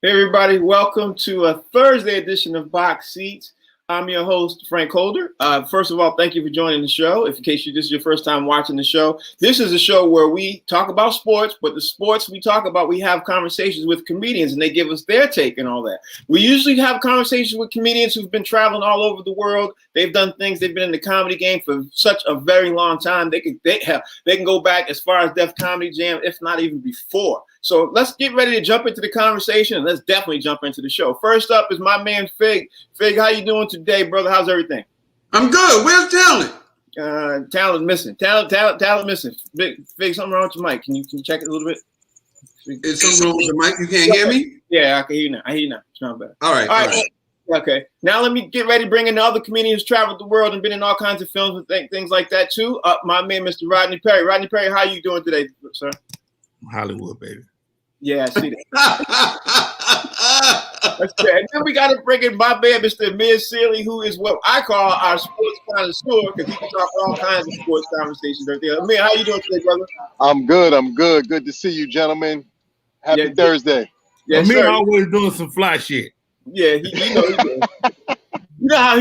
Hey everybody, welcome to a Thursday edition of Box Seats. I'm your host, Frank Holder. First of all, thank you for joining the show. If in case this is your first time watching the show, this is a show where we talk about sports, but the sports we talk about, we have conversations with comedians and they give us their take and all that. We usually have conversations with comedians who've been traveling all over the world. They've done things. They've been in the comedy game for such a very long time. They can go back as far as Def Comedy Jam, if not even before. So let's get ready to jump into the conversation and let's definitely jump into the show. First up is my man Fig. Fig, how you doing today, brother? How's everything? I'm good. Where's Talent? Talent missing. Talent missing. Fig, something wrong with your mic. Can you check it a little bit? Is something wrong with the mic? You can't hear me? Yeah, I can hear you now. I hear you now. It's not bad. All right. Okay. Now let me get ready to bring in the other comedians who's traveled the world and been in all kinds of films and things like that too. My man, Mr. Rodney Perry. Rodney Perry, how you doing today, sir? Hollywood, baby. Yeah, I see that. And then we got to bring in my man, Mr. Amir Sealy, who is what I call our sports connoisseur, because he can talk all kinds of sports conversations right there. Amir, how you doing today, brother? I'm good. Good to see you, gentlemen. Happy Thursday. Yes, Amir sir. always doing some fly shit. Yeah, you know he do. You know how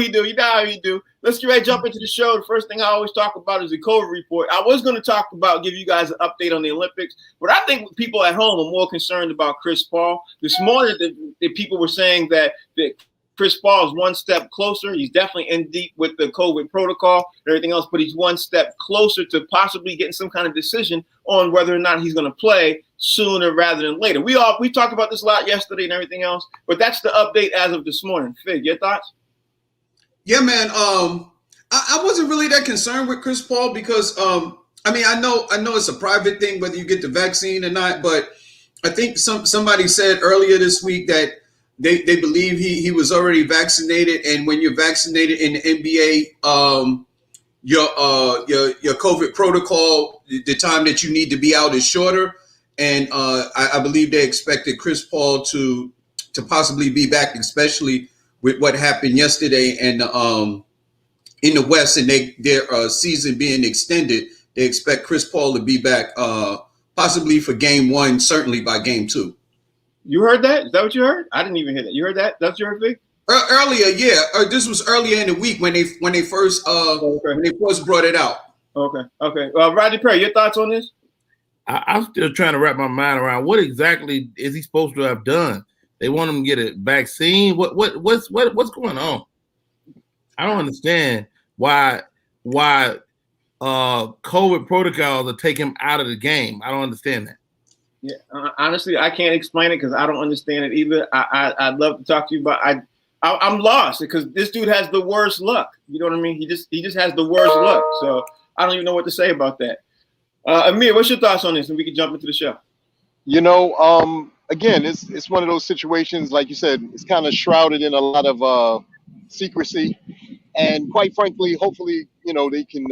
he do. Let's get ready to jump into the show. The first thing I always talk about is the COVID report. I was going to give you guys an update on the Olympics, but I think people at home are more concerned about Chris Paul. This morning, the people were saying that Chris Paul is one step closer. He's definitely in deep with the COVID protocol and everything else, but he's one step closer to possibly getting some kind of decision on whether or not he's going to play sooner rather than later. We talked about this a lot yesterday and everything else, but that's the update as of this morning. Fig, your thoughts? Yeah, man. I wasn't really that concerned with Chris Paul because I know it's a private thing whether you get the vaccine or not, but I think somebody said earlier this week that they believe he was already vaccinated, and when you're vaccinated in the NBA, your COVID protocol, the time that you need to be out is shorter, and I believe they expected Chris Paul to possibly be back, especially with what happened yesterday and in the West and their season being extended. They expect Chris Paul to be back possibly for game one, certainly by game two. You heard that? Is that what you heard? I didn't even hear that. You heard that? That's your thing? Earlier, yeah. This was earlier in the week when they first brought it out. Okay. Rodney Perry, your thoughts on this? I'm still trying to wrap my mind around what exactly is he supposed to have done. They want him to get a vaccine. What's going on? I don't understand why COVID protocols are taking him out of the game. I don't understand that. Yeah, honestly, I can't explain it because I don't understand it either. I'd love to talk to you, but I'm lost because this dude has the worst luck. You know what I mean? He just has the worst luck. So I don't even know what to say about that. Amir, what's your thoughts on this? And we can jump into the show. Again, it's one of those situations, like you said, it's kind of shrouded in a lot of secrecy, and quite frankly, hopefully, they can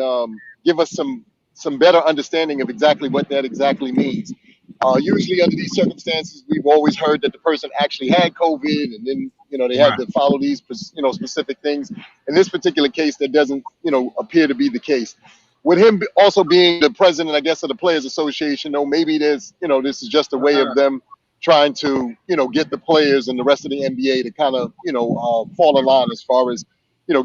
give us some better understanding of exactly what that exactly means. Usually, under these circumstances, we've always heard that the person actually had COVID, and then they had to follow these specific things. In this particular case, that doesn't appear to be the case. With him also being the president, I guess, of the Players Association, maybe there's this is just a way of them trying to, get the players and the rest of the NBA to kind of, fall in line as far as,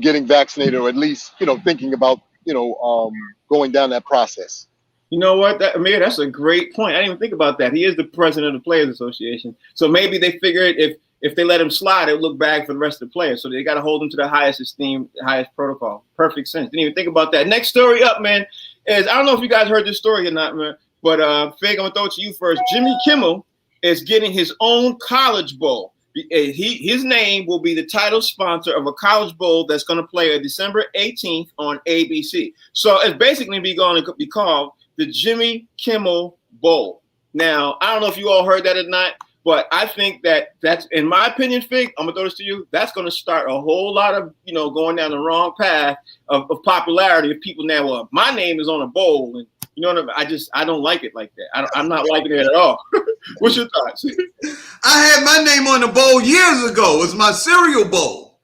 getting vaccinated, or at least, thinking about, going down that process. You know what, Amir, that's a great point. I didn't even think about that. He is the president of the Players Association. So maybe they figured if they let him slide, it would look bad for the rest of the players. So they got to hold him to the highest esteem, highest protocol. Perfect sense. Didn't even think about that. Next story up, man, is I don't know if you guys heard this story or not, man, but Fig, I'm going to throw it to you first. Jimmy Kimmel is getting his own college bowl. His name will be the title sponsor of a college bowl that's going to play on December 18th on ABC. So it's basically going to be called the Jimmy Kimmel Bowl. Now, I don't know if you all heard that or not, but I think that's, in my opinion, Fig, I'm going to throw this to you, that's going to start a whole lot of, going down the wrong path of popularity of people now. Well, my name is on a bowl, and you know what I mean? I don't like it like that. I'm not liking it at all. What's your thoughts? I had my name on the bowl years ago. It was my cereal bowl.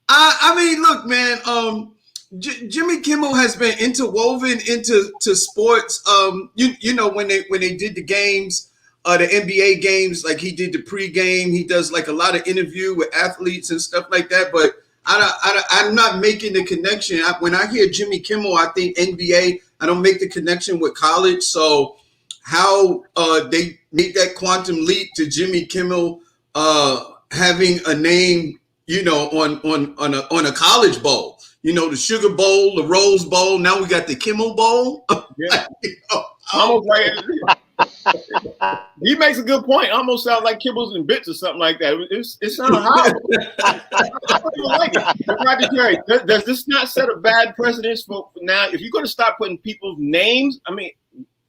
I mean, look, man. Jimmy Kimmel has been interwoven into sports. You know when they did the games, the NBA games, like he did the pregame. He does like a lot of interview with athletes and stuff like that. But I'm not making the connection. When I hear Jimmy Kimmel, I think NBA. I don't make the connection with college. So how they make that quantum leap to Jimmy Kimmel having a name, you know, on a college bowl. You know, the Sugar Bowl, the Rose Bowl. Now we got the Kimmel Bowl. Yeah. Almost like he makes a good point. Almost sounds like Kibbles and Bits or something like that. It sounds horrible. I don't even like it. Rodney Perry, does this not set a bad precedent for now? If you're going to start putting people's names, I mean,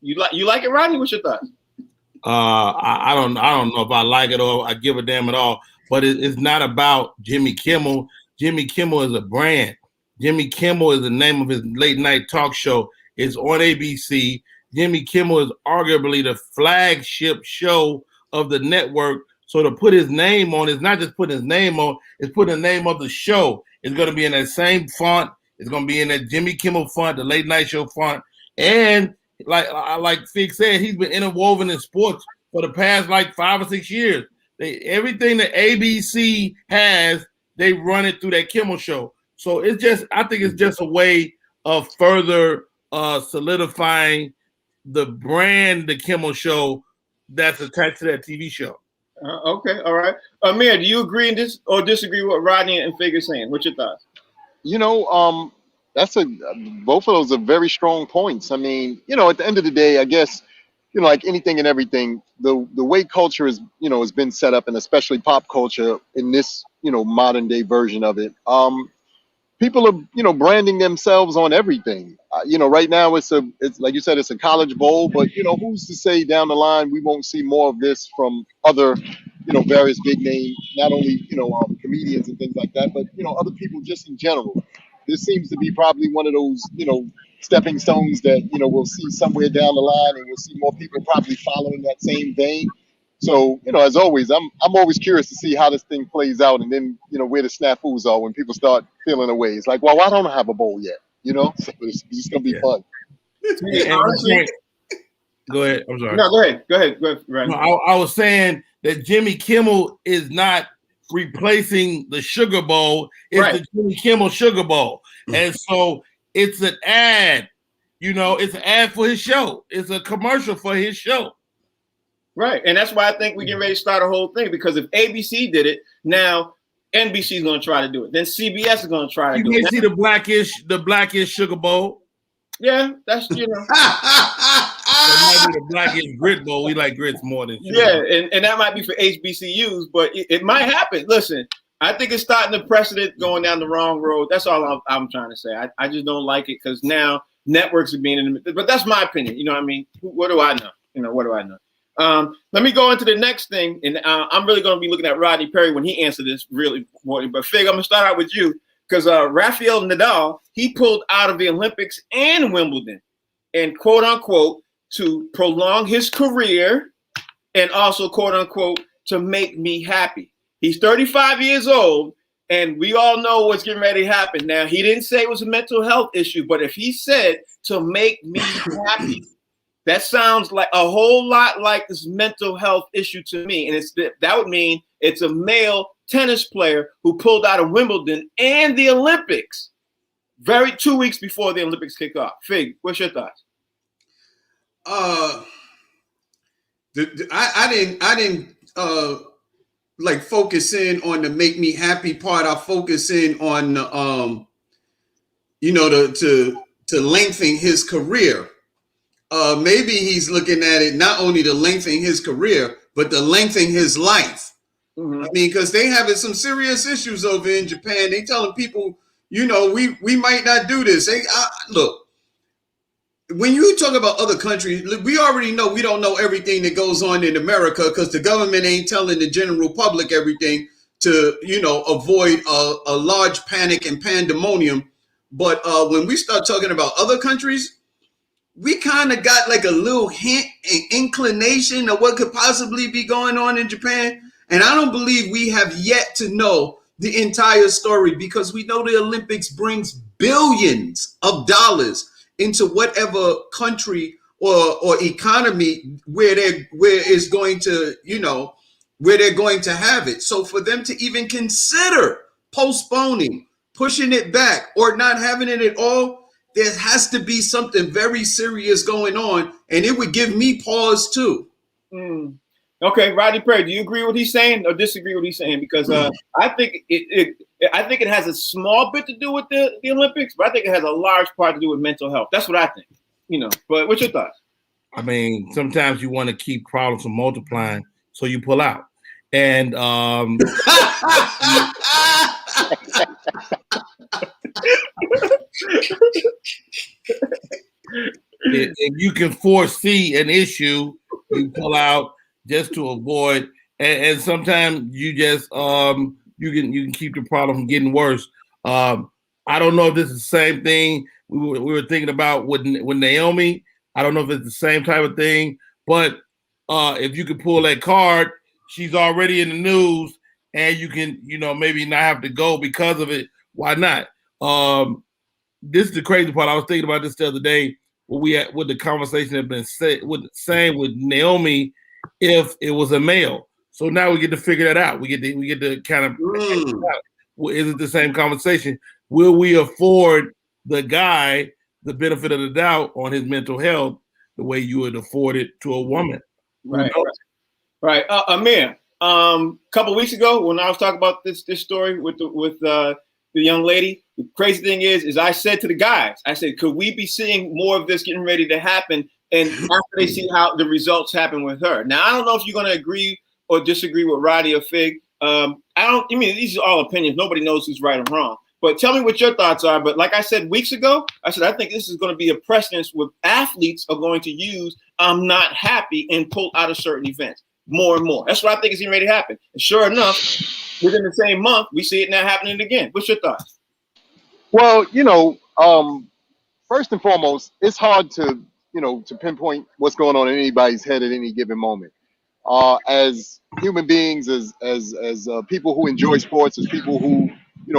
you like it, Rodney? What's your thoughts? I don't know if I like it or I give a damn at all. But it's not about Jimmy Kimmel. Jimmy Kimmel is a brand. Jimmy Kimmel is the name of his late night talk show. It's on ABC. Jimmy Kimmel is arguably the flagship show of the network. So to put his name on, it's not just putting his name on, it's putting the name of the show. It's going to be in that same font. It's going to be in that Jimmy Kimmel font, the late night show font. And like Fig said, he's been interwoven in sports for the past like 5 or 6 years. Everything that ABC has, they run it through that Kimmel show. So I think it's just a way of further solidifying the brand, the Kimmel show that's attached to that TV show. Okay, all right. Amir, do you agree in this or disagree with what Rodney and Fig are saying? What's your thoughts? You know, both of those are very strong points. I mean, you know, at the end of the day, I guess, you know, like anything and everything, the way culture is, you know, has been set up, and especially pop culture in this, you know, modern day version of it. People are, you know, branding themselves on everything. You know, right now it's like you said, it's a college bowl, but you know, who's to say down the line we won't see more of this from other, you know, various big name, not only, you know, comedians and things like that, but you know, other people just in general. This seems to be probably one of those, you know, stepping stones that, you know, we'll see somewhere down the line, and we'll see more people probably following that same vein. So, you know, as always, I'm always curious to see how this thing plays out, and then, you know, where the snafus are when people start feeling away. It's like, well, why don't I have a bowl yet? You know, so it's going to be fun. Honestly, go ahead. I'm sorry. No, go ahead. Rodney. No, I was saying that Jimmy Kimmel is not replacing the Sugar Bowl. It's Right. the Jimmy Kimmel Sugar Bowl. And so it's an ad. You know, it's an ad for his show. It's a commercial for his show. Right, and that's why I think we're getting ready to start a whole thing, because if ABC did it, now NBC is going to try to do it. Then CBS is going to try to do it. You may see the blackish Sugar Bowl. Yeah, that's, you know. That might be the blackish grit bowl. We like grits more than sugar. Yeah, and that might be for HBCUs, but it might happen. Listen, I think it's starting the precedent going down the wrong road. That's all I'm trying to say. I just don't like it, because now networks are being in the, but that's my opinion. You know what I mean? What do I know? You know, what do I know? Let me go into the next thing, and I'm really going to be looking at Rodney Perry when he answered this really important. But Fig, I'm going to start out with you, because Rafael Nadal, he pulled out of the Olympics and Wimbledon, and quote unquote to prolong his career, and also quote unquote to make me happy. He's 35 years old, and we all know what's getting ready to happen. Now, he didn't say it was a mental health issue, but if he said to make me happy, that sounds like a whole lot like this mental health issue to me. And that would mean it's a male tennis player who pulled out of Wimbledon and the Olympics 2 weeks before the Olympics kick off. Fig, what's your thoughts? I didn't like focus in on the make me happy part. I focus in on you know, to lengthen his career. Maybe he's looking at it not only to lengthen his career, but to lengthen his life. Mm-hmm. I mean, because they having some serious issues over in Japan. They telling people, you know, we might not do this. Look, when you talk about other countries, we already know we don't know everything that goes on in America, because the government ain't telling the general public everything to, you know, avoid a large panic and pandemonium. But when we start talking about other countries, we kind of got like a little hint and inclination of what could possibly be going on in Japan. And I don't believe we have yet to know the entire story, because we know the Olympics brings billions of dollars into whatever country or economy where it's going to, where they're going to have it. So for them to even consider postponing, pushing it back, or not having it at all, there has to be something very serious going on, and it would give me pause too. Okay, Rodney Perry, do you agree with what he's saying or disagree with what he's saying? Because I think it has a small bit to do with the Olympics, but I think it has a large part to do with mental health. That's what I think. But what's your thoughts? I mean, sometimes you want to keep problems from multiplying, so you pull out. And if you can foresee an issue, you pull out just to avoid. And sometimes you just you can keep the problem from getting worse. I don't know if this is the same thing we were thinking about with Naomi. I don't know if it's the same type of thing, but if you could pull that card, she's already in the news, and you can, maybe not have to go because of it. Why not? This is the crazy part. I was thinking about this the other day. With the conversation had been said with Naomi, if it was a male. So now we get to figure that out. We get to kind of is it the same conversation? Will we afford the guy the benefit of the doubt on his mental health the way you would afford it to a woman? Right. Amir, a couple of weeks ago when I was talking about this story with the young lady, the crazy thing is I said to the guys, I said, could we be seeing more of this getting ready to happen? And after they see how the results happen with her. Now, I don't know if you're going to agree or disagree with Roddy or Fig. These are all opinions. Nobody knows who's right or wrong. But tell me what your thoughts are. But like I said weeks ago, I think this is going to be a precedence where athletes are going to use "I'm not happy" and pull out of certain events more and more. That's what I think is getting ready to happen. And sure enough, within the same month, we see it now happening again. What's your thoughts? Well, first and foremost, it's hard to pinpoint what's going on in anybody's head at any given moment. As human beings, as people who enjoy sports, as people who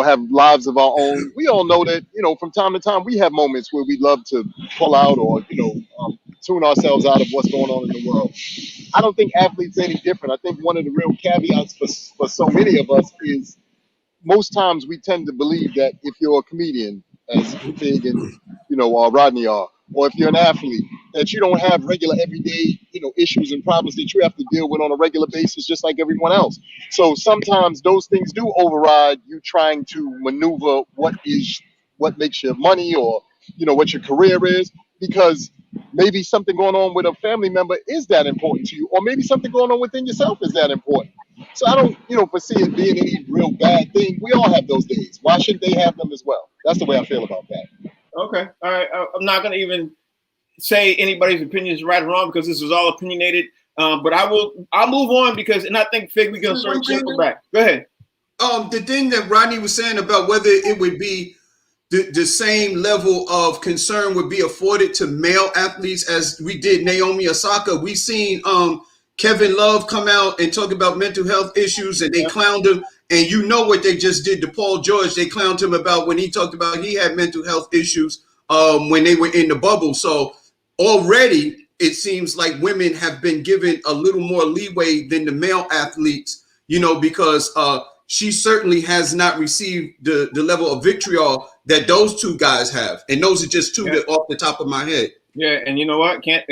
have lives of our own, we all know that from time to time we have moments where we love to pull out or tune ourselves out of what's going on in the world. I don't think athletes are any different. I think one of the real caveats for so many of us is most times we tend to believe that if you're a comedian, as Fig and Rodney are, or if you're an athlete, that you don't have regular everyday issues and problems that you have to deal with on a regular basis, just like everyone else. So sometimes those things do override you trying to maneuver what makes your money or what your career is, because maybe something going on with a family member is that important to you, or maybe something going on within yourself is that important. So I don't foresee it being any real bad thing. We all have those days. Why shouldn't they have them as well? That's the way I feel about that. Okay. All right. I'm not going to even say anybody's opinion is right or wrong because this is all opinionated. But I'll move on and I think Fig, we can sort of circle back. Go ahead. The thing that Rodney was saying about whether it would be the same level of concern would be afforded to male athletes as we did Naomi Osaka. We seen Kevin Love come out and talk about mental health issues, and they clowned him. And you know what they just did to Paul George. They clowned him about when he talked about he had mental health issues when they were in the bubble. So already it seems like women have been given a little more leeway than the male athletes, because she certainly has not received the level of vitriol that those two guys have. And those are just two that off the top of my head. Yeah, and you know what? Can't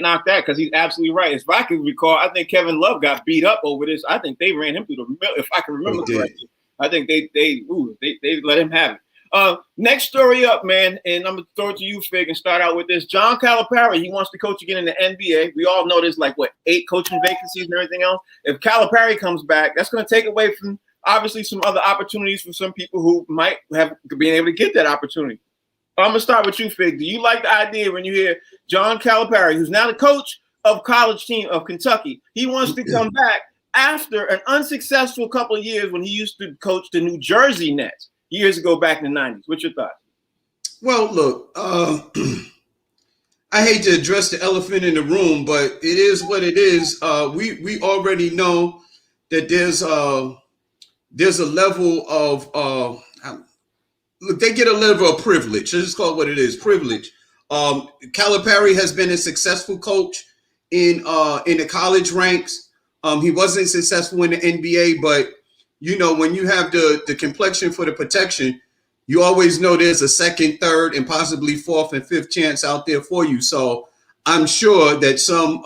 knock that because he's absolutely right. If I can recall, I think Kevin Love got beat up over this. I think they ran him through the middle, if I can remember correctly. I think they let him have it. Next story up, man, and I'm gonna throw it to you, Fig, and start out with this. John Calipari, he wants to coach again in the NBA. We all know there's 8 coaching vacancies and everything else. If Calipari comes back, that's gonna take away from obviously some other opportunities for some people who might have been able to get that opportunity. I'm going to start with you, Fig. Do you like the idea when you hear John Calipari, who's now the coach of college team of Kentucky, he wants to come back after an unsuccessful couple of years when he used to coach the New Jersey Nets years ago back in the 90s? What's your thoughts? Well, look, I hate to address the elephant in the room, but it is what it is. We already know that there's a level of look, they get a level of privilege. Let's just call it what it is, privilege. Calipari has been a successful coach in the college ranks. He wasn't successful in the NBA, but you know, when you have the complexion for the protection, you always know there's a second, third, and possibly fourth and fifth chance out there for you. So I'm sure that some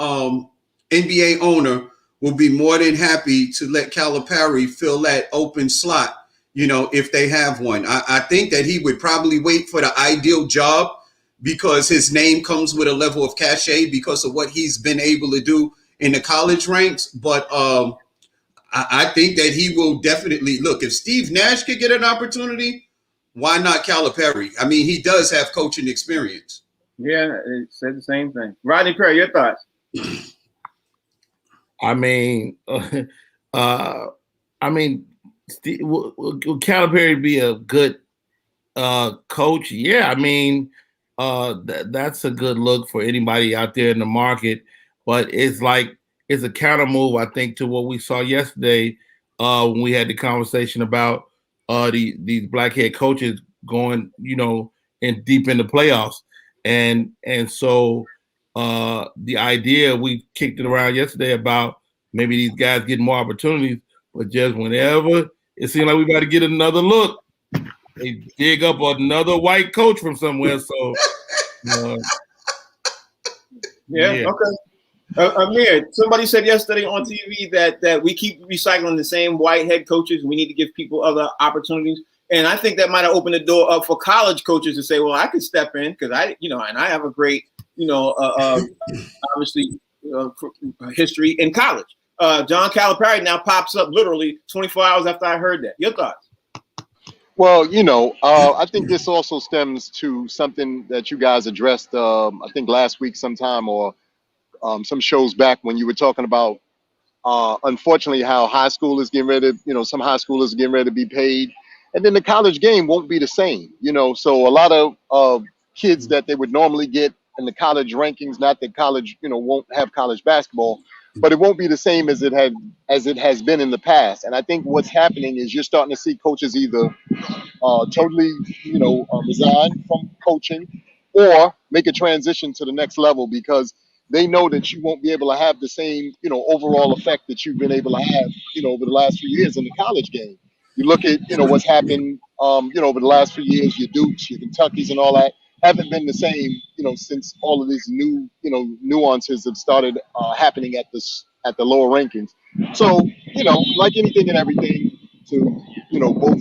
NBA owner will be more than happy to let Calipari fill that open slot, you know, if they have one. I think that he would probably wait for the ideal job because his name comes with a level of cachet because of what he's been able to do in the college ranks. But I think that he will definitely look. If Steve Nash could get an opportunity, why not Calipari? I mean, he does have coaching experience. Yeah, it said the same thing. Rodney Perry, your thoughts? I mean, will Calipari be a good coach? Yeah, I mean, that's a good look for anybody out there in the market. But it's like it's a counter move, I think, to what we saw yesterday when we had the conversation about these black head coaches going, you know, in deep in the playoffs, and so. The idea we kicked it around yesterday about maybe these guys getting more opportunities, but just whenever it seemed like we got to get another look, they dig up another white coach from somewhere. So, yeah. Okay. Amir, somebody said yesterday on TV that we keep recycling the same white head coaches. We need to give people other opportunities. And I think that might have opened the door up for college coaches to say, well, I could step in because I have a great, obviously history in college. John Calipari now pops up literally 24 hours after I heard that. Your thoughts? Well, I think this also stems to something that you guys addressed, I think last week sometime or some shows back when you were talking about, unfortunately, how high school is getting ready, some high schoolers are getting ready to be paid. And then the college game won't be the same, So a lot of kids that they would normally get in the college rankings, not that college, won't have college basketball, but it won't be the same as it has been in the past. And I think what's happening is you're starting to see coaches either totally, resign from coaching or make a transition to the next level because they know that you won't be able to have the same, overall effect that you've been able to have, over the last few years in the college game. You look at, what's happened, over the last few years, your Dukes, your Kentuckys and all that haven't been the same, since all of these new, nuances have started happening at the lower rankings. So, like anything and everything to, both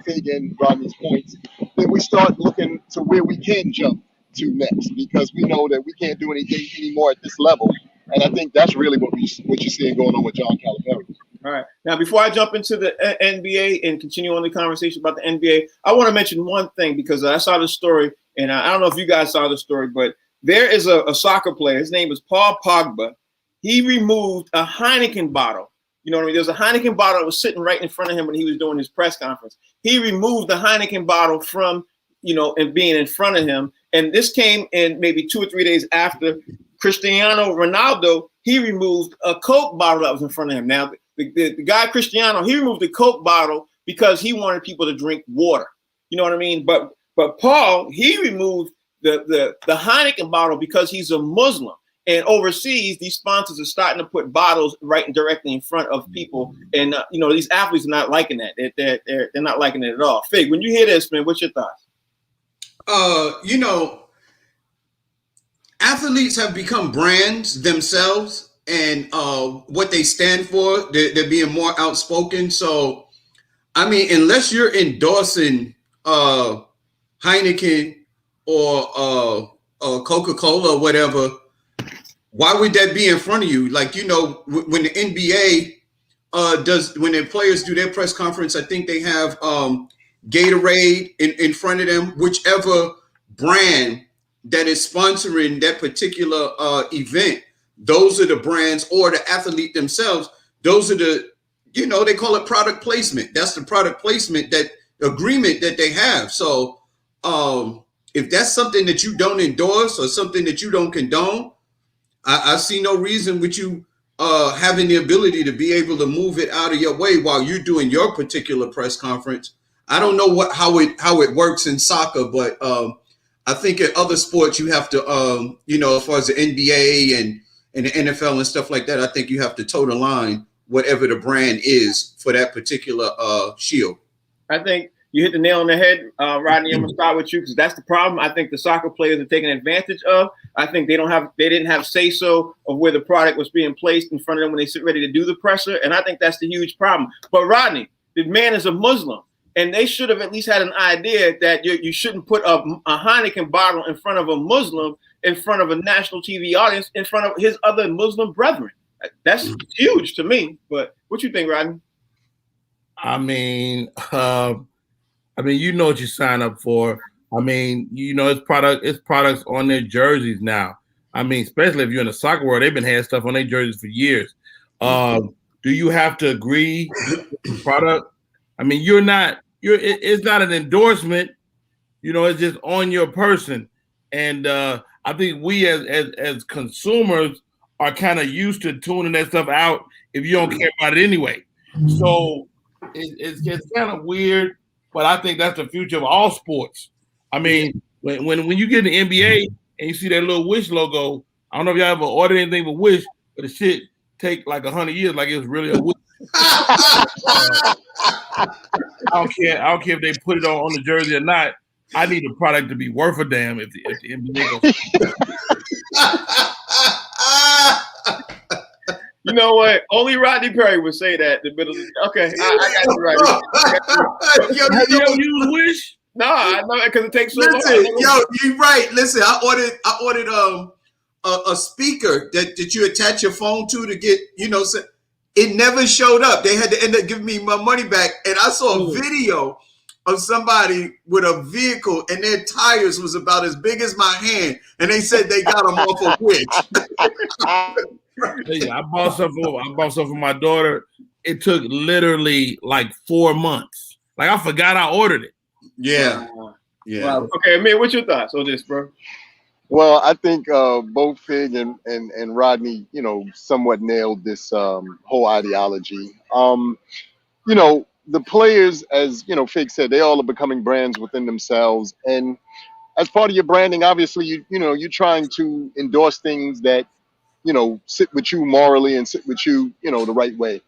Fig and Rodney's points, then we start looking to where we can jump to next because we know that we can't do anything anymore at this level. And I think that's really what you're seeing going on with John Calipari. All right. Now, before I jump into the NBA and continue on the conversation about the NBA, I want to mention one thing because I saw the story, and I don't know if you guys saw the story, but there is a soccer player. His name is Paul Pogba. He removed a Heineken bottle. You know what I mean? There's a Heineken bottle that was sitting right in front of him when he was doing his press conference. He removed the Heineken bottle from, and being in front of him. And this came in maybe 2 or 3 days after Cristiano Ronaldo. He removed a Coke bottle that was in front of him. Now, the guy Cristiano, he removed the Coke bottle because he wanted people to drink water. You know what I mean? But Paul, he removed the Heineken bottle because he's a Muslim. And overseas, these sponsors are starting to put bottles right and directly in front of people. And, these athletes are not liking that. They're not liking it at all. Fig, when you hear this, man, what's your thoughts? Athletes have become brands themselves and what they stand for, they're being more outspoken. So, I mean, unless you're endorsing Heineken or Coca-Cola or whatever, why would that be in front of you? Like, when the NBA when their players do their press conference, I think they have Gatorade in front of them, whichever brand that is sponsoring that particular event. Those are the brands, or the athlete themselves. Those are the, they call it product placement. That's the product placement, that agreement that they have. So if that's something that you don't endorse or something that you don't condone, I see no reason with you having the ability to be able to move it out of your way while you're doing your particular press conference. I don't know how it works in soccer, but I think in other sports you have to, as far as the NBA and the NFL and stuff like that, I think you have to toe the line whatever the brand is for that particular shield. I think you hit the nail on the head, Rodney. I'm gonna start with you because that's the problem. I think the soccer players are taking advantage of. I think they didn't have say-so of where the product was being placed in front of them when they sit ready to do the presser, and I think that's the huge problem. But Rodney, the man is a Muslim, and they should have at least had an idea that you shouldn't put a Heineken bottle in front of a Muslim, in front of a national TV audience, in front of his other Muslim brethren. That's huge to me. But what you think, Rodney? I mean, you know what you sign up for. I mean, it's products on their jerseys now. I mean, especially if you're in the soccer world, they've been having stuff on their jerseys for years. Do you have to agree with the product? I mean, it's not an endorsement, it's just on your person. And I think we as consumers are kind of used to tuning that stuff out if you don't care about it anyway. So it's kind of weird, but I think that's the future of all sports. I mean, when you get in the NBA and you see that little Wish logo, I don't know if y'all ever ordered anything with Wish, but the shit take like 100 years, like it was really a Wish. I don't care if they put it on the jersey or not. I need the product to be worth a damn if the NBA goes. You know what? Only Rodney Perry would say that. The middle. Okay, I got you right. Have you ever used Wish? No, I know because it takes so long. You're right. Listen, I ordered a speaker that you attach your phone to get, it never showed up. They had to end up giving me my money back. And I saw a video of somebody with a vehicle and their tires was about as big as my hand. And they said they got them off of Wish. Yeah, I bought something for my daughter. It took literally like 4 months. Like I forgot I ordered it. Yeah. Wow. Okay, Amir, what's your thoughts on this, bro? Well, I think both Fig and Rodney, somewhat nailed this whole ideology. The players, as Fig said, they all are becoming brands within themselves, and as part of your branding, obviously, you're trying to endorse things that sit with you morally and sit with you, the right way.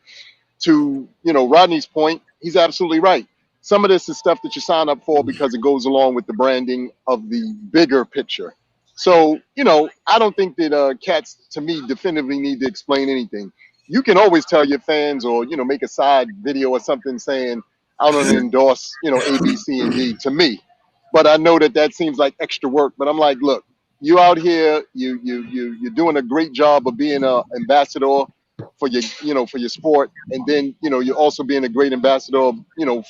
To Rodney's point, he's absolutely right. Some of this is stuff that you sign up for because it goes along with the branding of the bigger picture. So, I don't think that cats, to me, definitively need to explain anything. You can always tell your fans or, make a side video or something saying, I don't endorse, A, B, C, and D to me. But I know that seems like extra work. But I'm like, look, you out here, you're doing a great job of being an ambassador for your sport. And then, you're also being a great ambassador,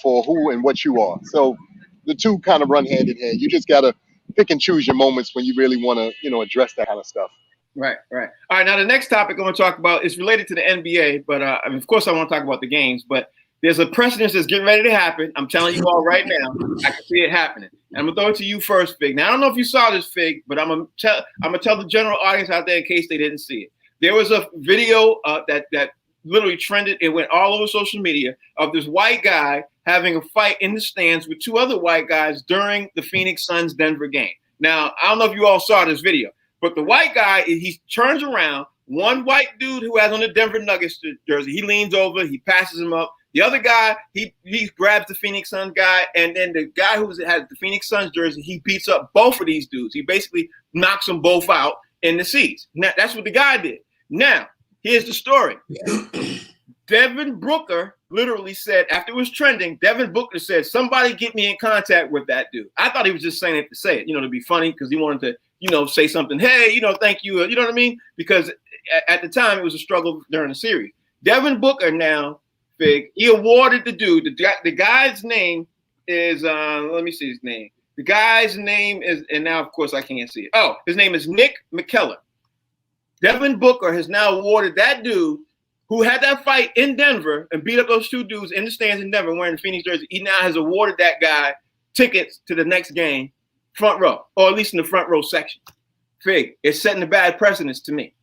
for who and what you are. So the two kind of run hand in hand. You just got to pick and choose your moments when you really want to, address that kind of stuff. Right. All right. Now the next topic I'm going to talk about is related to the NBA, but of course I want to talk about the games. But there's a precedent that's getting ready to happen. I'm telling you all right now. I can see it happening. And I'm gonna throw it to you first, Fig. Now I don't know if you saw this, Fig, but I'm gonna tell the general audience out there in case they didn't see it. There was a video that literally trended. It went all over social media of this white guy having a fight in the stands with two other white guys during the Phoenix Suns Denver game. Now I don't know if you all saw this video. But the white guy, he turns around. One white dude who has on the Denver Nuggets jersey, he leans over, he passes him up. The other guy, he grabs the Phoenix Suns guy, and then the guy who has the Phoenix Suns jersey, he beats up both of these dudes. He basically knocks them both out in the seats. Now, that's what the guy did. Now, here's the story. Devin Booker literally said, after it was trending, Devin Booker said, somebody get me in contact with that dude. I thought he was just saying it to say it, to be funny because he wanted to, say something, hey, thank you, you know what I mean? Because at the time, it was a struggle during the series. Devin Booker now, Fig, he awarded the dude, the guy's name is, let me see his name. The guy's name is, and now, of course, I can't see it. Oh, his name is Nick McKellar. Devin Booker has now awarded that dude who had that fight in Denver and beat up those two dudes in the stands in Denver wearing the Phoenix jersey. He now has awarded that guy tickets to the next game, front row, or at least in the front row section. Fig, it's setting a bad precedence to me.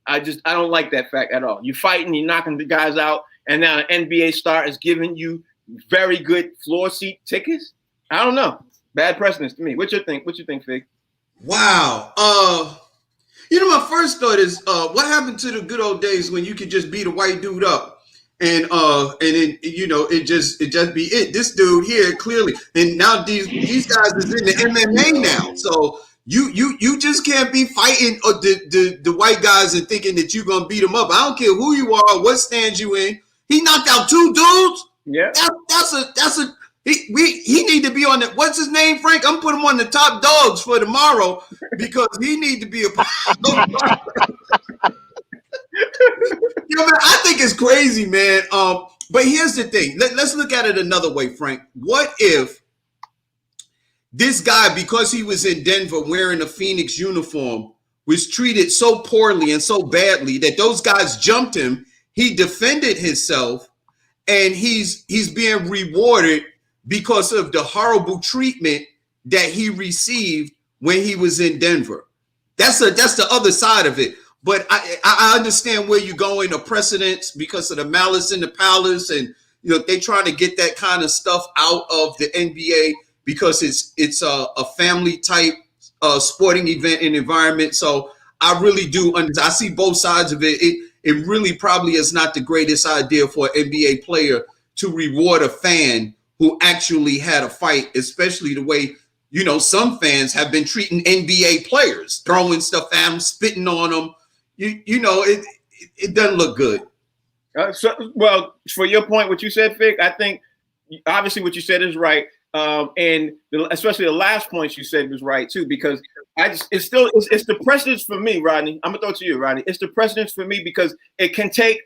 I don't like that fact at all. You're fighting, you're knocking the guys out, and now an NBA star is giving you very good floor seat tickets. I don't know. Bad precedence to me. What you think? What you think, Fig? Wow. My first thought is, what happened to the good old days when you could just beat a white dude up, and then it just be it. This dude here clearly, and now these guys is in the MMA now, so you just can't be fighting the white guys and thinking that you're gonna beat them up. I don't care who you are, what stand you in. He knocked out 2 dudes. Yeah, that's a. He need to be on the, what's his name, Frank? I'm putting him on the top dogs for tomorrow because he need to be a man, I think it's crazy, man. But here's the thing. Let's look at it another way, Frank. What if this guy, because he was in Denver wearing a Phoenix uniform, was treated so poorly and so badly that those guys jumped him, he defended himself, and he's being rewarded because of the horrible treatment that he received when he was in Denver. That's the other side of it. But I understand where you're going, the precedents because of the malice in the palace, and they trying to get that kind of stuff out of the NBA because it's a family type sporting event and environment. So I really do I see both sides of it. It really probably is not the greatest idea for an NBA player to reward a fan who actually had a fight, especially the way, some fans have been treating NBA players, throwing stuff at them, spitting on them. It doesn't look good. Well, for your point, what you said, Fig, I think obviously what you said is right. And especially the last point you said was right too, because it's the precedence for me, Rodney. I'm gonna throw it to you, Rodney. It's the precedence for me because it can take,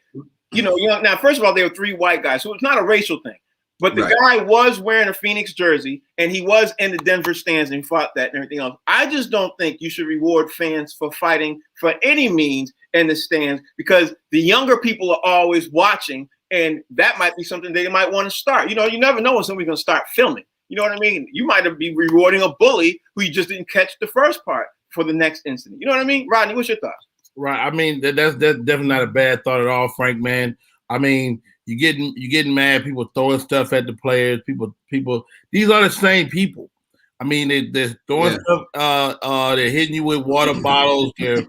now, first of all, there were 3 white guys, so it's not a racial thing. But the guy was wearing a Phoenix jersey, and he was in the Denver stands and fought that and everything else. I just don't think you should reward fans for fighting for any means in the stands because the younger people are always watching, and that might be something they might want to start. You never know when somebody's going to start filming. You know what I mean? You might be rewarding a bully who you just didn't catch the first part for the next incident. You know what I mean? Rodney, what's your thoughts? Right. I mean, that's definitely not a bad thought at all, Frank, man. I mean, you getting mad. People throwing stuff at the players. People. These are the same people. I mean, they're throwing stuff. They're hitting you with water bottles. They're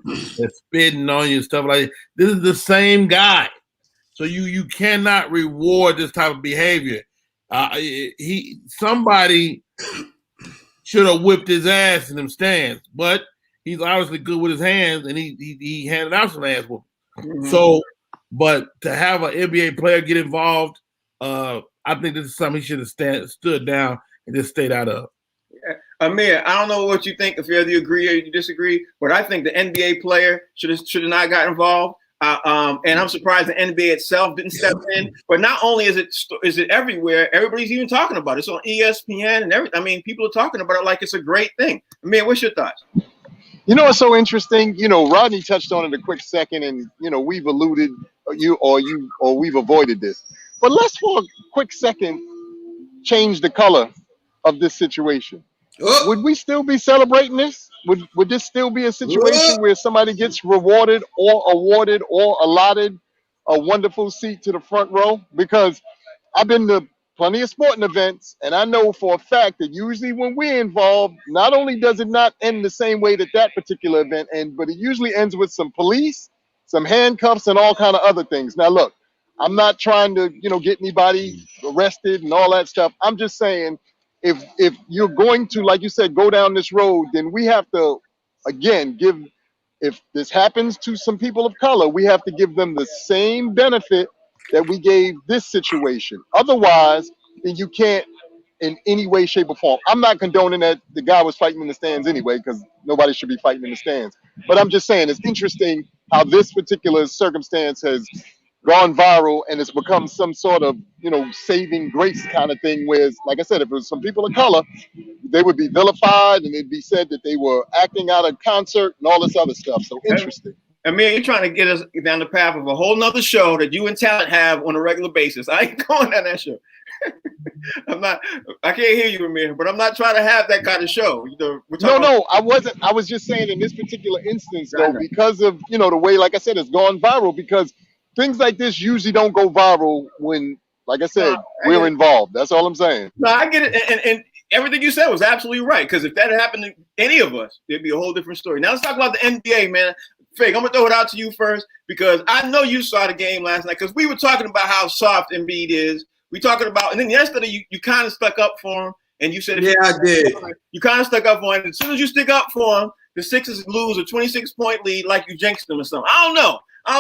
spitting on you and stuff like that. This is the same guy. So you cannot reward this type of behavior. Somebody should have whipped his ass in them stands, but he's obviously good with his hands, and he handed out some ass whooping. Mm-hmm. So. But to have an NBA player get involved, I think this is something he should have stood down and just stayed out of. Yeah. Amir, I don't know what you think, if you agree or you disagree, but I think the NBA player should have not got involved. And I'm surprised the NBA itself didn't step in. But not only is it everywhere, everybody's even talking about it. It's on ESPN and everything. I mean, people are talking about it like it's a great thing. Amir, what's your thoughts? What's so interesting? Rodney touched on it a quick second, and we've alluded we've avoided this. But let's for a quick second change the color of this situation. Would we still be celebrating this? Would this still be a situation where somebody gets rewarded or awarded or allotted a wonderful seat to the front row? Because I've been to plenty of sporting events, and I know for a fact that usually when we're involved, not only does it not end the same way that particular event ends, but it usually ends with some police, some handcuffs, and all kind of other things. Now, look, I'm not trying to, get anybody arrested and all that stuff. I'm just saying, if you're going to, like you said, go down this road, then we have to, again, if this happens to some people of color, we have to give them the same benefit that we gave this situation. Otherwise, then you can't in any way, shape, or form. I'm not condoning that the guy was fighting in the stands anyway, because nobody should be fighting in the stands. But I'm just saying it's interesting how this particular circumstance has gone viral and it's become some sort of, saving grace kind of thing. Whereas, like I said, if it was some people of color, they would be vilified and it'd be said that they were acting out of concert and all this other stuff. So interesting. Amir, you're trying to get us down the path of a whole nother show that you and Talent have on a regular basis. I ain't going down that show. I can't hear you, Amir, but I'm not trying to have that kind of show. No, I wasn't. I was just saying in this particular instance, though, because of, the way, like I said, it's gone viral, because things like this usually don't go viral when, Like I said, I we're get it. involved. That's all I'm saying. No, I get it, and everything you said was absolutely right. Because if that had happened to any of us, it'd be a whole different story. Now let's talk about the NBA, man. Fake, I'm gonna throw it out to you first because I know you saw the game last night. Because we were talking about how soft Embiid is. We talking about, and then yesterday you kind of stuck up for him, and you said, I did. You kind of stuck up for him. As soon as you stick up for him, the Sixers lose a 26-point lead like you jinxed them or something. I don't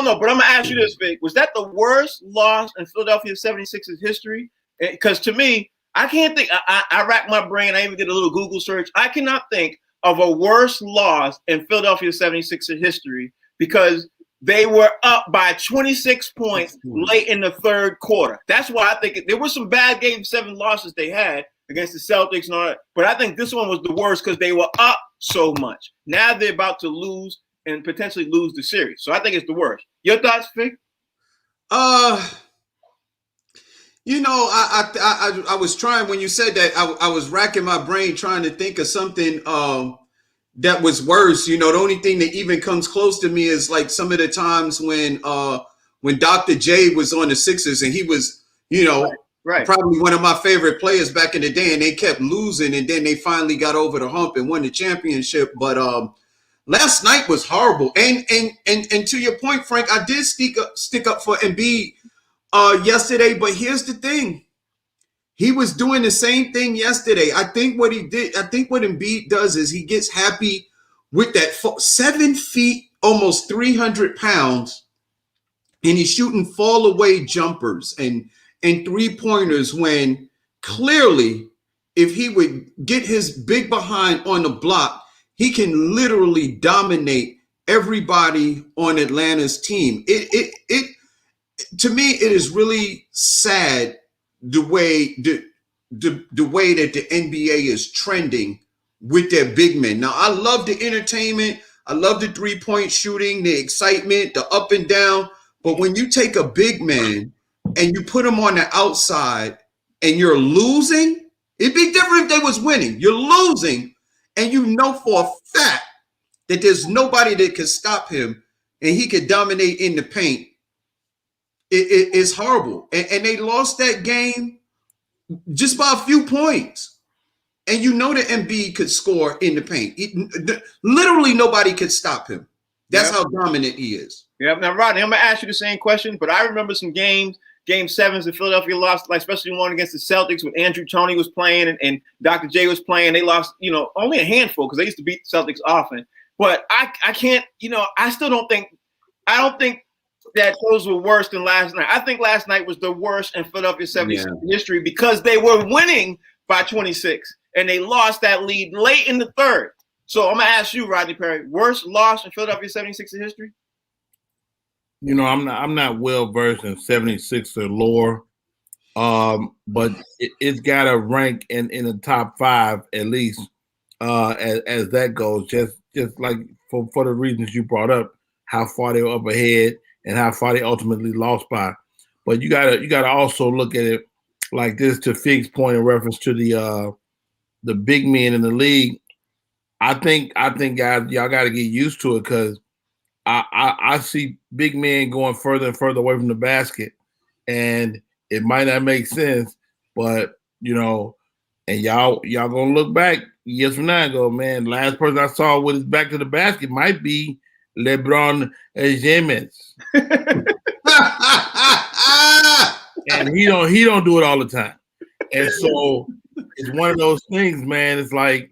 know, but I'm gonna ask you this, Vic. Was that the worst loss in Philadelphia 76ers history? Because to me, I can't think. I racked my brain. I even did a little Google search. I cannot think of a worse loss in Philadelphia 76ers history because they were up by 26 points late in the third quarter. That's why I think there were some bad Game 7 losses they had against the Celtics and all that. But I think this one was the worst because they were up so much. Now they're about to lose and potentially lose the series. So I think it's the worst. Your thoughts, Vic? I was trying when you said that. I was racking my brain trying to think of something that was worse. The only thing that even comes close to me is like some of the times when Dr. J was on the Sixers and he was, Right. probably one of my favorite players back in the day, and they kept losing, and then they finally got over the hump and won the championship. But last night was horrible. And to your point, Frank, I did stick up for Embiid yesterday, but here's the thing. He was doing the same thing yesterday. I think what Embiid does is he gets happy with that 7 feet, almost 300 pounds, and he's shooting fall away jumpers and 3-pointers when clearly if he would get his big behind on the block, he can literally dominate everybody on Atlanta's team. To me, it is really sad the way that the NBA is trending with their big men. Now, I love the entertainment. I love the 3-point shooting, the excitement, the up and down. But when you take a big man and you put him on the outside and you're losing, it'd be different if they was winning. You're losing, and you know for a fact that there's nobody that can stop him and he could dominate in the paint. It's horrible. And they lost that game just by a few points. And you know that Embiid could score in the paint. Literally nobody could stop him. That's how dominant he is. Yeah. Now, Rodney, I'm going to ask you the same question, but I remember some Game 7s that Philadelphia lost, like especially one against the Celtics when Andrew Toney was playing and Dr. J was playing. They lost, only a handful because they used to beat the Celtics often. But I can't, I don't think that those were worse than last night. I think last night was the worst in Philadelphia 76ers history because they were winning by 26 and they lost that lead late in the third. So I'm going to ask you, Rodney Perry, worst loss in Philadelphia 76ers history? I'm not well versed in 76er lore, but it's got to rank in the top 5 at least as that goes. Just like for the reasons you brought up, how far they were up ahead and how far they ultimately lost by. But you gotta also look at it like this, to Fig's point in reference to the big men in the league. I think guys, y'all got to get used to it because I see big men going further and further away from the basket, and it might not make sense, but and y'all gonna look back years from now and go, man, last person I saw with his back to the basket might be LeBron James, and he don't do it all the time, and so it's one of those things, man. It's like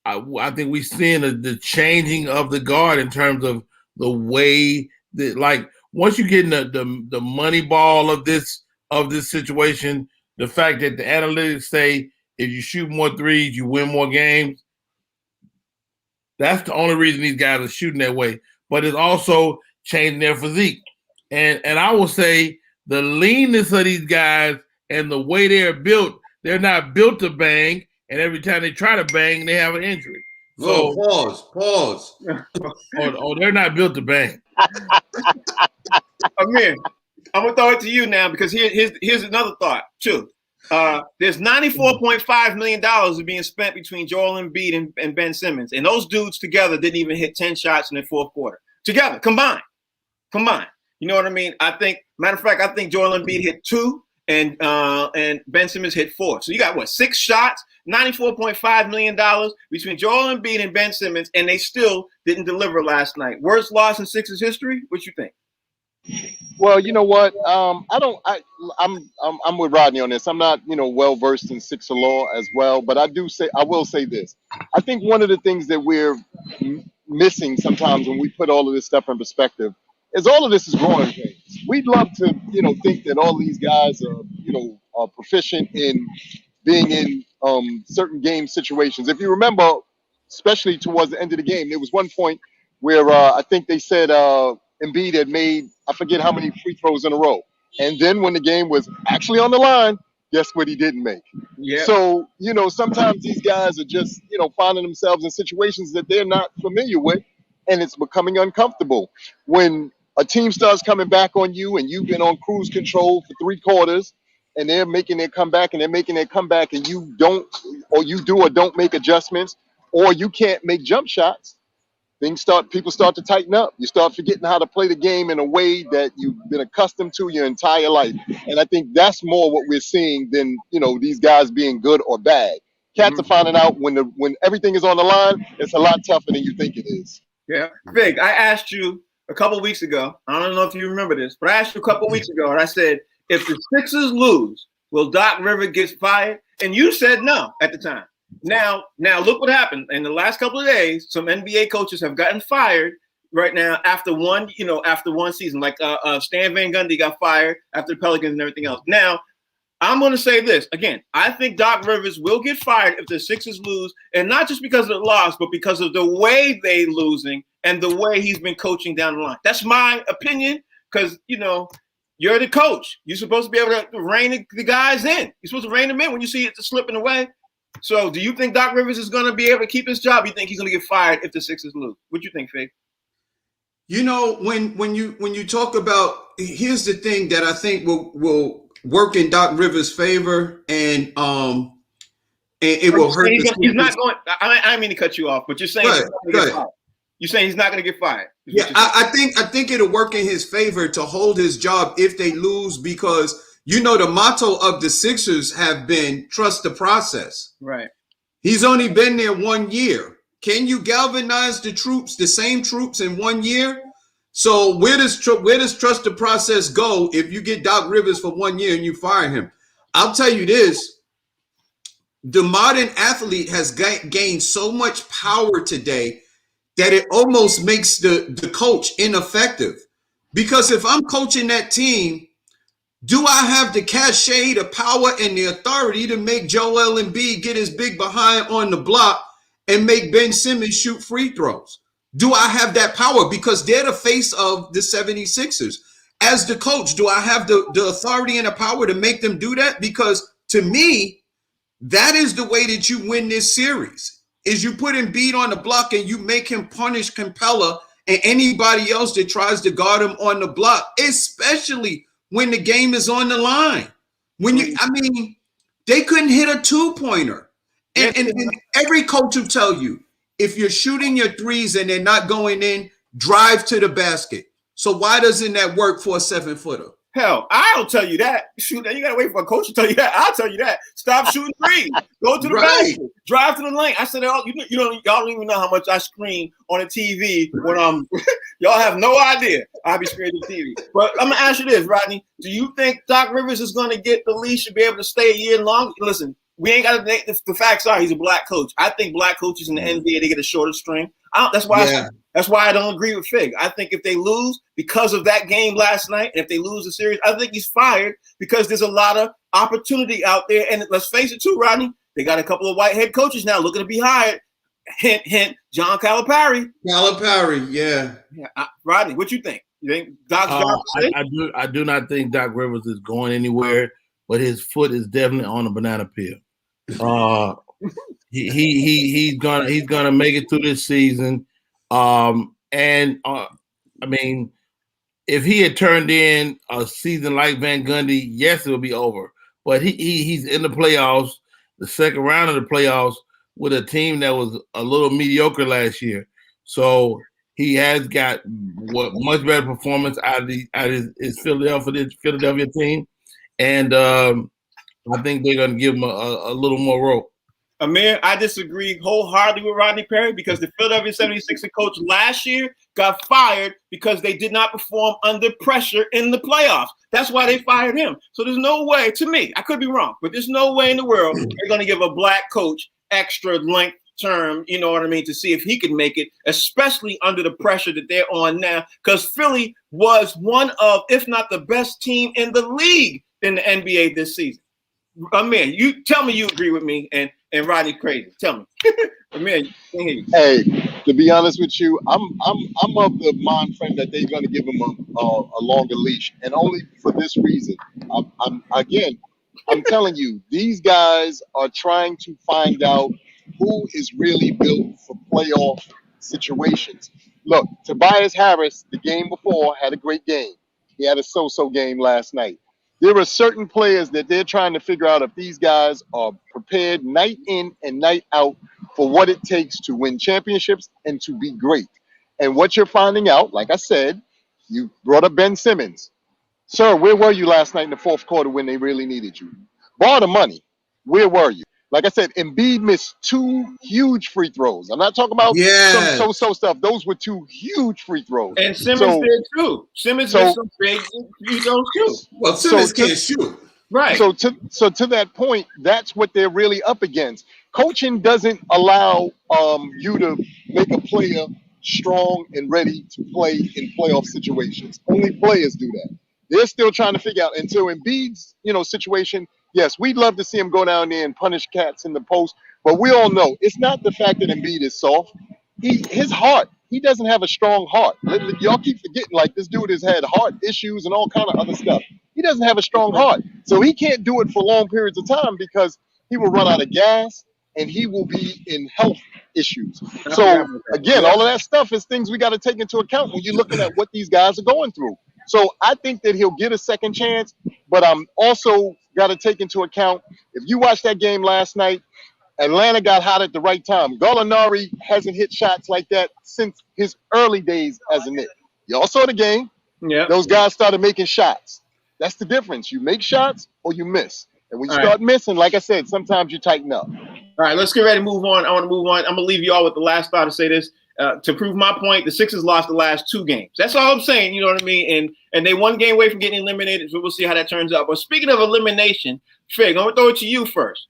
I think we're seeing the changing of the guard in terms of the way that, like, once you get in the money ball of this situation, the fact that the analytics say if you shoot more threes, you win more games. That's the only reason these guys are shooting that way. But it's also changing their physique. And I will say the leanness of these guys and the way they're built, they're not built to bang. And every time they try to bang, they have an injury. So pause. Oh, they're not built to bang. Amir, I'm gonna throw it to you now because here's another thought too. There's $94.5 million being spent between Joel Embiid and Ben Simmons, and those dudes together didn't even hit 10 shots in the fourth quarter. Together, combined. You know what I mean? Matter of fact, I think Joel Embiid hit 2. and Ben Simmons hit 4. So you got what, 6 shots, $94.5 million between Joel Embiid and Ben Simmons, and they still didn't deliver last night. Worst loss in Sixers history? What you think? Well, you know what? I'm with Rodney on this. I'm not, well versed in Sixer law as well, but I will say this. I think one of the things that we're missing sometimes when we put all of this stuff in perspective is all of this is growing pains. We'd love to, think that all these guys are proficient in being in certain game situations. If you remember, especially towards the end of the game, there was one point where I think they said Embiid had made, I forget how many free throws in a row. And then when the game was actually on the line, guess what he didn't make? Yeah. So, sometimes these guys are just, finding themselves in situations that they're not familiar with, and it's becoming uncomfortable. When a team starts coming back on you and you've been on cruise control for 3 quarters and they're making their comeback and you don't, or you do or don't make adjustments, or you can't make jump shots, people start to tighten up. You start forgetting how to play the game in a way that you've been accustomed to your entire life. And I think that's more what we're seeing than, these guys being good or bad. Cats are finding out when everything is on the line, it's a lot tougher than you think it is. Yeah. Fig, I asked you a couple weeks ago, I don't know if you remember this, but I asked you a couple weeks ago, and I said, if the Sixers lose, will Doc Rivers get fired? And you said no at the time. Now, look what happened. In the last couple of days, some NBA coaches have gotten fired right now after one season. Like Stan Van Gundy got fired after the Pelicans and everything else. Now, I'm going to say this again. I think Doc Rivers will get fired if the Sixers lose, and not just because of the loss, but because of the way they losing and the way he's been coaching down the line. That's my opinion, because you're the coach. You're supposed to be able to rein the guys in. You're supposed to rein them in when you see it slipping away. So do you think Doc Rivers is going to be able to keep his job? You think he's going to get fired if the Sixers lose? What do you think, Fig? When you talk about, here's the thing that I think will work in Doc Rivers' favor, and it will hurt. He's not going. I didn't mean to cut you off, but you're saying you're saying he's not going to get fired. Yeah, I think it'll work in his favor to hold his job if they lose, because the motto of the Sixers have been trust the process. Right. He's only been there 1 year. Can you galvanize the same troops in 1 year? So where does trust the process go if you get Doc Rivers for 1 year and you fire him? I'll tell you this. The modern athlete has gained so much power today that it almost makes the coach ineffective. Because if I'm coaching that team, do I have the cachet, the power, and the authority to make Joel Embiid get his big behind on the block and make Ben Simmons shoot free throws? Do I have that power? Because they're the face of the 76ers. As the coach, do I have the authority and the power to make them do that? Because to me, that is the way that you win this series, is you put Embiid on the block and you make him punish Capella and anybody else that tries to guard him on the block, especially when the game is on the line. They couldn't hit a 2-pointer. And every coach will tell you, if you're shooting your threes and they're not going in, drive to the basket. So why doesn't that work for a 7-footer? Hell, I'll tell you that. Shoot, you gotta wait for a coach to tell you that. I'll tell you that. Stop shooting threes. Go to the basket. Drive to the lane. I said, y'all don't even know how much I scream on the TV when y'all have no idea. I'll be screaming the TV. But I'm gonna ask you this, Rodney. Do you think Doc Rivers is gonna get the leash to be able to stay a year long? Listen, we ain't got to. The facts are he's a black coach. I think black coaches in the NBA, they get a shorter string. That's why I don't agree with Fig. I think if they lose because of that game last night, and if they lose the series, I think he's fired because there's a lot of opportunity out there. And let's face it too, Rodney, they got a couple of white head coaches now looking to be hired. Hint, hint, John Calipari. Yeah. Rodney, what you think? You think Doc's job? I do not think Doc Rivers is going anywhere, but his foot is definitely on a banana peel. He's gonna make it through this season. If he had turned in a season like Van Gundy, yes, it would be over. But he's in the playoffs, the second round of the playoffs, with a team that was a little mediocre last year. So he has got much better performance out of his Philadelphia team. and I think they're going to give him a little more rope. Amir, I disagree wholeheartedly with Rodney Perry because the Philadelphia 76ers coach last year got fired because they did not perform under pressure in the playoffs. That's why they fired him. So there's no way, to me, I could be wrong, but there's no way in the world they're going to give a black coach extra length term, you know what I mean, to see if he can make it, especially under the pressure that they're on now, because Philly was one of, if not the best team in the league in the NBA this season. Amir, you tell me you agree with me and Rodney crazy. Tell me. Amir, hey, to be honest with you, I'm of the mind frame that they're going to give him a longer leash, and only for this reason. I'm telling you, these guys are trying to find out who is really built for playoff situations. Look, Tobias Harris, the game before, had a great game. He had a so-so game last night. There are certain players that they're trying to figure out if these guys are prepared night in and night out for what it takes to win championships and to be great. And what you're finding out, like I said, you brought up Ben Simmons. Sir, where were you last night in the fourth quarter when they really needed you? Bar the money, where were you? Like I said, Embiid missed 2 huge free throws. I'm not talking about some so-so stuff. Those were 2 huge free throws. And Simmons did too. Simmons missed some big free throws too. Well, Simmons can't shoot. Right. So to that point, that's what they're really up against. Coaching doesn't allow you to make a player strong and ready to play in playoff situations. Only players do that. They're still trying to figure out until Embiid's situation. Yes, we'd love to see him go down there and punish cats in the post, but we all know it's not the fact that Embiid is soft. His heart, he doesn't have a strong heart. Y'all keep forgetting, like, this dude has had heart issues and all kind of other stuff. He doesn't have a strong heart. So he can't do it for long periods of time because he will run out of gas and he will be in health issues. So, again, all of that stuff is things we got to take into account when you're looking at what these guys are going through. So I think that he'll get a second chance, but I'm also got to take into account, if you watched that game last night, Atlanta got hot at the right time. Gallinari hasn't hit shots like that since his early days as a Knick. Y'all saw the game. Yeah. Those guys started making shots. That's the difference. You make shots or you miss. And when you start missing, like I said, sometimes you tighten up. All right, let's get ready to move on. I want to move on. I'm going to leave you all with the last thought to say this. To prove my point, the Sixers lost the last 2 games. That's all I'm saying, you know what I mean? And they 1 game away from getting eliminated, so we'll see how that turns out. But speaking of elimination, Fig, I'm going to throw it to you first.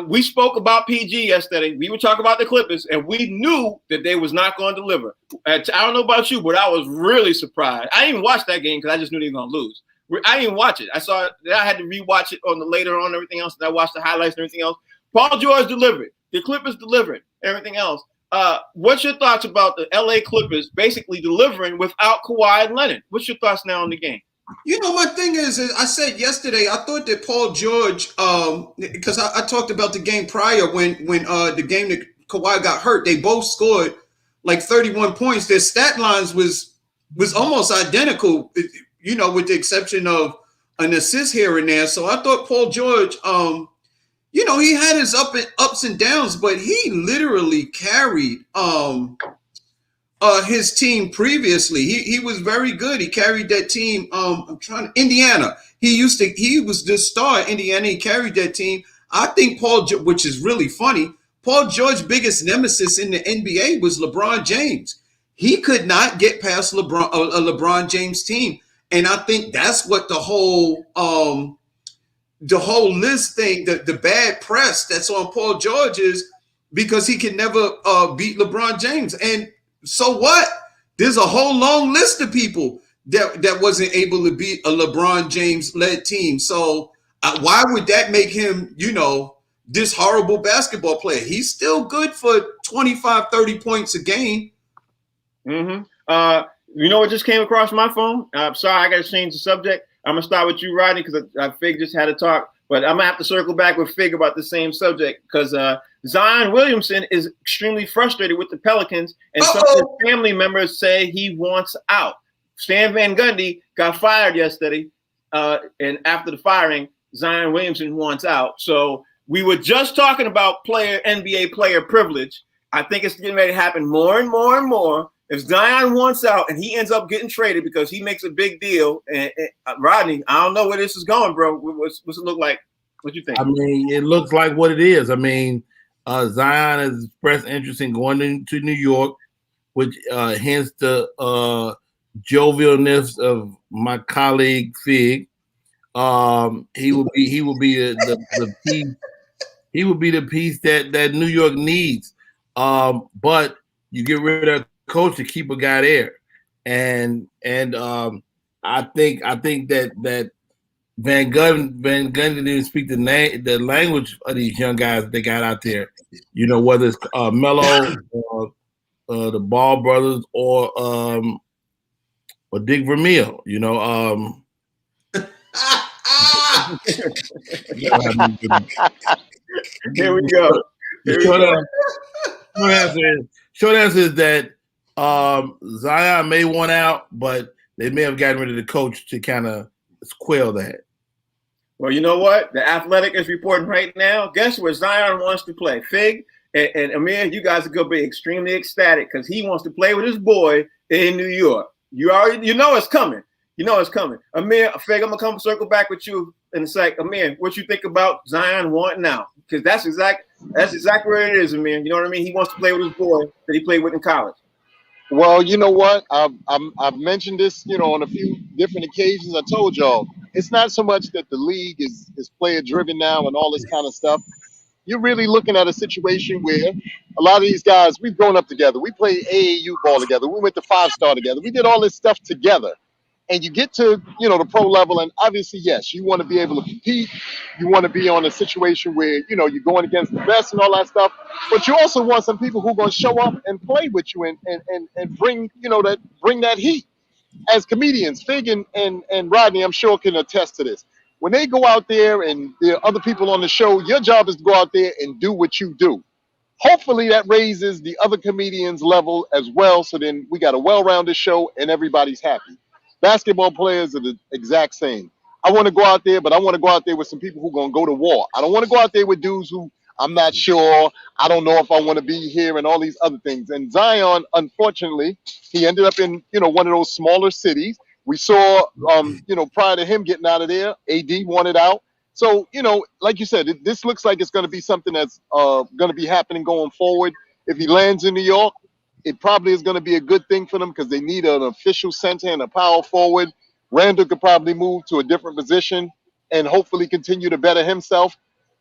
We spoke about PG yesterday. We were talking about the Clippers, and we knew that they was not going to deliver. I don't know about you, but I was really surprised. I didn't even watch that game because I just knew they were going to lose. I didn't even watch it. I saw it. I had to rewatch it on the later on, everything else. And I watched the highlights and everything else. Paul George delivered. The Clippers delivered. Everything else. What's your thoughts about the LA Clippers basically delivering without Kawhi and Leonard? What's your thoughts now on the game? My thing is I said yesterday, I thought that Paul George, because I talked about the game prior when the game that Kawhi got hurt, they both scored like 31 points. Their stat lines was almost identical, with the exception of an assist here and there. So I thought Paul George, he had his ups and downs, but he literally carried his team previously. He was very good. He carried that team. Indiana. He was the star at Indiana. He carried that team. I think which is really funny, Paul George's biggest nemesis in the NBA was LeBron James. He could not get past a LeBron James team. And I think that's what the whole list thing, the bad press that's on Paul George is because he can never beat LeBron James. And so what? There's a whole long list of people that wasn't able to beat a LeBron James-led team. So why would that make him, this horrible basketball player? He's still good for 25, 30 points a game. Mm-hmm. You know what just came across my phone? I'm sorry, I got to change the subject. I'm going to start with you, Rodney, because Fig just had a talk. But I'm going to have to circle back with Fig about the same subject because Zion Williamson is extremely frustrated with the Pelicans, and some of his family members say he wants out. Stan Van Gundy got fired yesterday, and after the firing, Zion Williamson wants out. So we were just talking about NBA player privilege. I think it's getting ready to happen more and more and more. if Zion wants out and he ends up getting traded because he makes a big deal, and Rodney, I don't know where this is going, bro. What's it look like? What you think? I mean, it looks like what it is. I mean, Zion has expressed interest in going to New York, which hence the jovialness of my colleague Fig. He will be the piece. He will be the piece that New York needs. But you get rid of a coach to keep a guy there, and I think that Van Gundy didn't speak the language of these young guys they got out there. You know, whether it's Melo, the Ball brothers, or Dick Vermeil. You know, Here we go. Short answer is that Zion may want out, but they may have gotten rid of the coach to kind of quell that. Well, you know what? The Athletic is reporting right now. Guess where Zion wants to play? Fig and Amir, you guys are going to be extremely ecstatic because he wants to play with his boy in New York. You know it's coming. You know it's coming. Amir, Fig, I'm going to come circle back with you in a sec. Amir, what you think about Zion wanting out? Because that's exactly where it is, Amir. You know what I mean? He wants to play with his boy that he played with in college. Well, you know what? I've mentioned this, on a few different occasions. I told y'all, it's not so much that the league is player driven now and all this kind of stuff. You're really looking at a situation where a lot of these guys, we've grown up together. We played AAU ball together. We went to 5-star together. We did all this stuff together. And you get to, the pro level, and obviously, yes, you want to be able to compete. You want to be on a situation where, you're going against the best and all that stuff. But you also want some people who are going to show up and play with you and bring, bring that heat. As comedians, Fig and Rodney, I'm sure, can attest to this. When they go out there and there are other people on the show, your job is to go out there and do what you do. Hopefully that raises the other comedians' level as well. So then we got a well-rounded show and everybody's happy. Basketball players are the exact same. I want to go out there, but I want to go out there with some people who are going to go to war. I don't want to go out there with dudes who I'm not sure. I don't know if I want to be here and all these other things. And Zion, unfortunately, he ended up in, one of those smaller cities. We saw, prior to him getting out of there, AD wanted out. So, like you said, this looks like it's going to be something that's going to be happening going forward. If he lands in New York, it probably is going to be a good thing for them because they need an official center and a power forward. Randall could probably move to a different position and hopefully continue to better himself.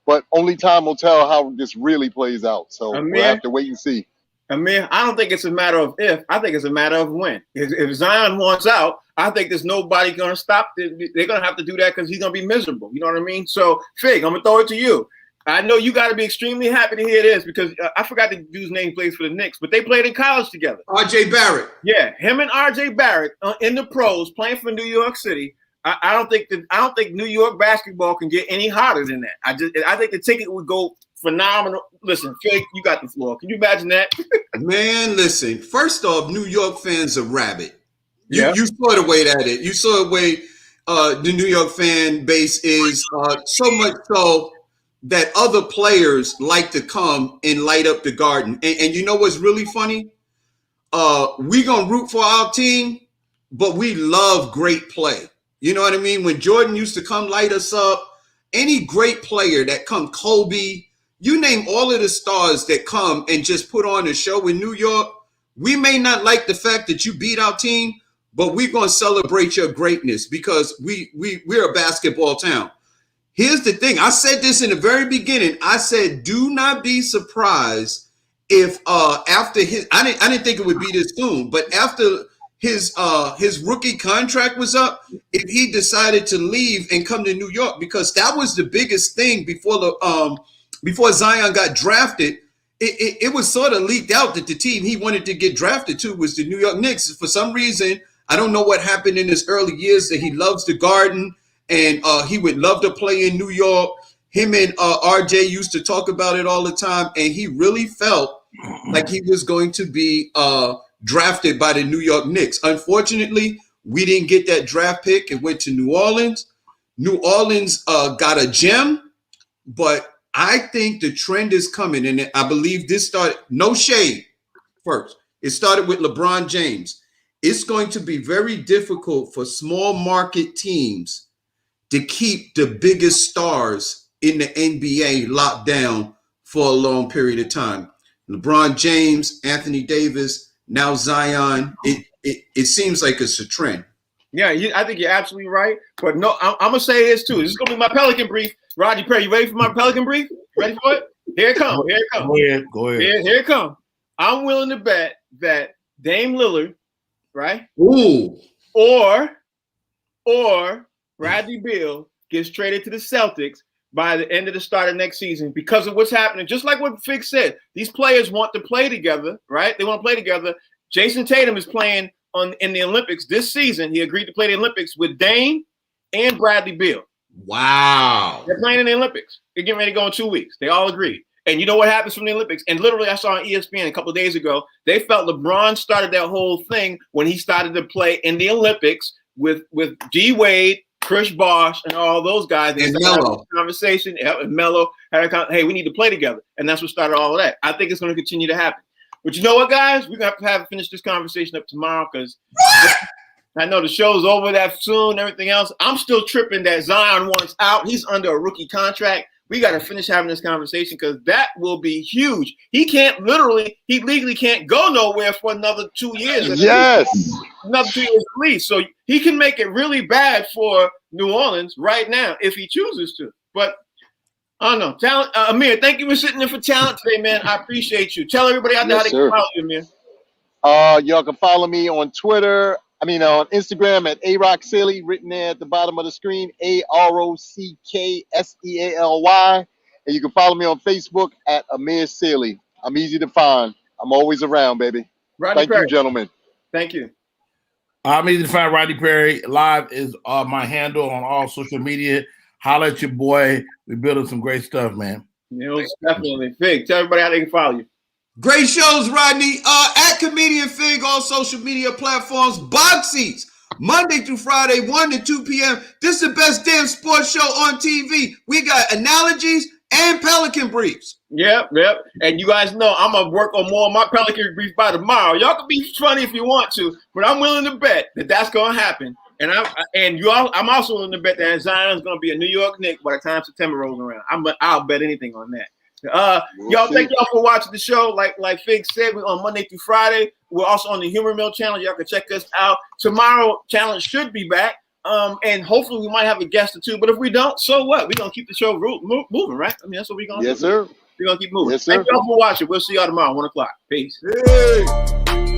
But only time will tell how this really plays out. So we'll have to wait and see. Amir, I don't think it's a matter of if. I think it's a matter of when. If Zion wants out, I think there's nobody going to stop. They're going to have to do that because he's going to be miserable. You know what I mean? So, Fig, I'm going to throw it to you. I know you got to be extremely happy to hear this because I forgot the dude's name plays for the Knicks, but they played in college together. R.J. Barrett. Yeah, him and R.J. Barrett in the pros playing for New York City. I don't think New York basketball can get any hotter than that. I think the ticket would go phenomenal. Listen, Fig, you got the floor. Can you imagine that? Man, listen. First off, New York fans are rabid. You saw the way that is. You saw the way the New York fan base is so much so that other players like to come and light up the garden. And you know what's really funny? We're going to root for our team, but we love great play. You know what I mean? When Jordan used to come light us up, any great player that come, Kobe, you name all of the stars that come and just put on a show in New York, we may not like the fact that you beat our team, but we're going to celebrate your greatness because we're a basketball town. Here's the thing. I said this in the very beginning. I said, do not be surprised if after his, I didn't think it would be this soon, but after his rookie contract was up, if he decided to leave and come to New York, because that was the biggest thing before Zion got drafted. It was sort of leaked out that the team he wanted to get drafted to was the New York Knicks. For some reason, I don't know what happened in his early years, that he loves the Garden and he would love to play in New York. Him and RJ used to talk about it all the time, and he really felt like he was going to be drafted by the New York Knicks. Unfortunately, we didn't get that draft pick. It went to New Orleans. New Orleans got a gem, but I think the trend is coming, and I believe this started, no shade first. It started with LeBron James. It's going to be very difficult for small market teams to keep the biggest stars in the NBA locked down for a long period of time. LeBron James, Anthony Davis, now Zion. It seems like it's a trend. Yeah, I think you're absolutely right. But no, I'm gonna say this too. This is gonna be my Pelican brief. Rodney Perry, you ready for my Pelican brief? Ready for it? Here it comes. Here it comes. Go ahead. Here it comes. I'm willing to bet that Dame Lillard, right? Ooh. Or Bradley Beal gets traded to the Celtics by the end of the start of next season because of what's happening. Just like what Fig said, these players want to play together, right? They want to play together. Jason Tatum is playing in the Olympics this season. He agreed to play the Olympics with Dame and Bradley Beal. Wow. They're playing in the Olympics. They're getting ready to go in 2 weeks. They all agreed. And you know what happens from the Olympics? And literally, I saw on ESPN a couple of days ago, they felt LeBron started that whole thing when he started to play in the Olympics with G Wade, Chris Bosh, and all those guys. And Melo. Conversation. And Melo had hey, we need to play together. And that's what started all of that. I think it's going to continue to happen. But you know what, guys? We're going to have to finish this conversation up tomorrow because I know the show's over that soon, everything else. I'm still tripping that Zion wants out. He's under a rookie contract. We got to finish having this conversation because that will be huge. He legally can't go nowhere for another 2 years. Yes. Another 2 years at least. So he can make it really bad for New Orleans right now if he chooses to. But I don't know. Talent, Amir, thank you for sitting in for Talent today, man. I appreciate you. Tell everybody out there how they can follow you, Amir. Y'all can follow me on Twitter. On Instagram at ARockSealy, written there at the bottom of the screen, ARockSealy. And you can follow me on Facebook at Amir Sealy. I'm easy to find. I'm always around, baby. Rodney Thank Perry. you, gentlemen. Thank you. I'm easy to find. Rodney Perry live is my handle on all social media. Holla at your boy. We're building some great stuff, man. Definitely. Fig, tell everybody how they can follow you. Great shows, Rodney. At Comedian Fig, all social media platforms. Box Seats, Monday through Friday, 1 to 2 p.m. This is the best damn sports show on TV. We got analogies and Pelican briefs. Yep. And you guys know I'm going to work on more of my Pelican briefs by tomorrow. Y'all can be funny if you want to, but I'm willing to bet that that's going to happen. And I'm also willing to bet that Zion's going to be a New York Knick by the time September rolls around. I'll bet anything on that. Y'all, thank y'all for watching the show. Like Fig said, we're on Monday through Friday. We're also on the Humor Mill channel. Y'all can check us out. Tomorrow, Challenge should be back. And hopefully we might have a guest or two. But if we don't, so what? We're going to keep the show moving, right? That's what we're going to do. Yes, sir. We're going to keep moving. Yes, sir. Thank y'all for watching. We'll see y'all tomorrow, 1 o'clock. Peace. Hey.